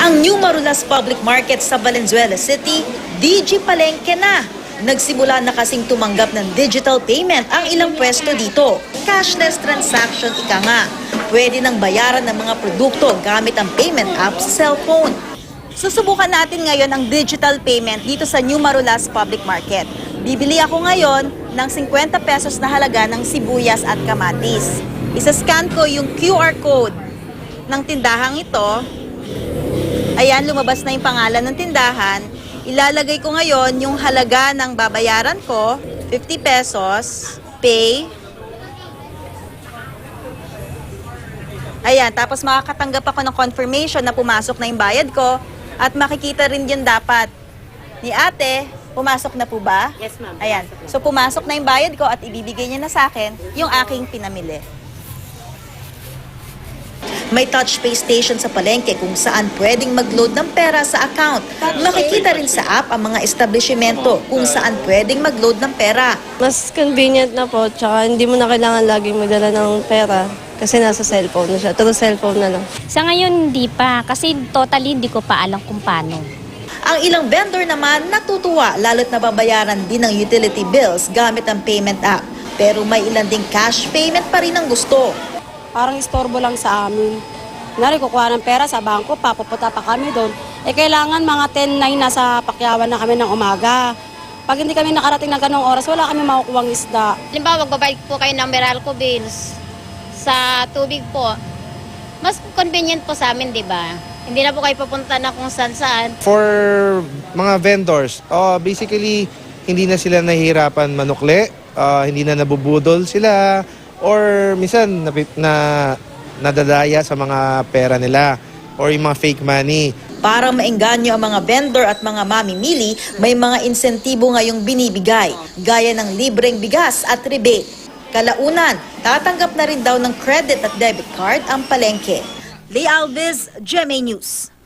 Ang New Marulas Public Market sa Valenzuela City, DG Palengke na. Nagsimula na kasing tumanggap ng digital payment ang ilang pwesto dito. Cashless transaction ika nga. Pwede nang bayaran ng mga produkto gamit ang payment app sa cellphone. Susubukan natin ngayon ang digital payment dito sa New Marulas Public Market. Bibili ako ngayon ng 50 pesos na halaga ng sibuyas at kamatis. Isa-scan ko yung QR code ng tindahang ito. Ayan, lumabas na yung pangalan ng tindahan. Ilalagay ko ngayon yung halaga ng babayaran ko, 50 pesos, pay. Ayan, tapos makakatanggap ako ng confirmation na pumasok na yung bayad ko at makikita rin yun dapat ni ate, pumasok na po ba? Yes, ma'am. Ayan, so pumasok na yung bayad ko at ibibigay niya na sa akin yung aking pinamili. May touch pay station sa palengke kung saan pwedeng mag-load ng pera sa account. Makikita rin sa app ang mga establishmento kung saan pwedeng mag-load ng pera. Mas convenient na po, tsaka hindi mo na kailangan laging magdala ng pera kasi nasa cellphone na siya. Through cellphone na lang. Sa ngayon, hindi pa. Kasi totally hindi ko pa alam kung paano. Ang ilang vendor naman natutuwa lalo't nababayaran din ng utility bills gamit ang payment app. Pero may ilan ding cash payment pa rin ang gusto. Parang istorbo lang sa amin. Kunwari, kukuha ng pera sa bangko, papupunta pa kami doon. Kailangan mga 10-9 nasa pakyawan na kami ng umaga. Pag hindi kami nakarating ng ganong oras, wala kami makukuhang isda. Halimbawa, magbabayad po kayo ng Meralco bills sa tubig po. Mas convenient po sa amin, di ba? Hindi na po kayo pupunta na kung saan-saan. For mga vendors, basically, hindi na sila nahihirapan manukli, hindi na nabubudol sila, or minsan nadadaya sa mga pera nila or yung mga fake money. Para maengganyo ang mga vendor at mga mamimili, may mga insentibo ngayong binibigay, gaya ng libreng bigas at rebate. Kalaunan, tatanggap na rin daw ng credit at debit card ang palengke. Leigh Alves, GMA News.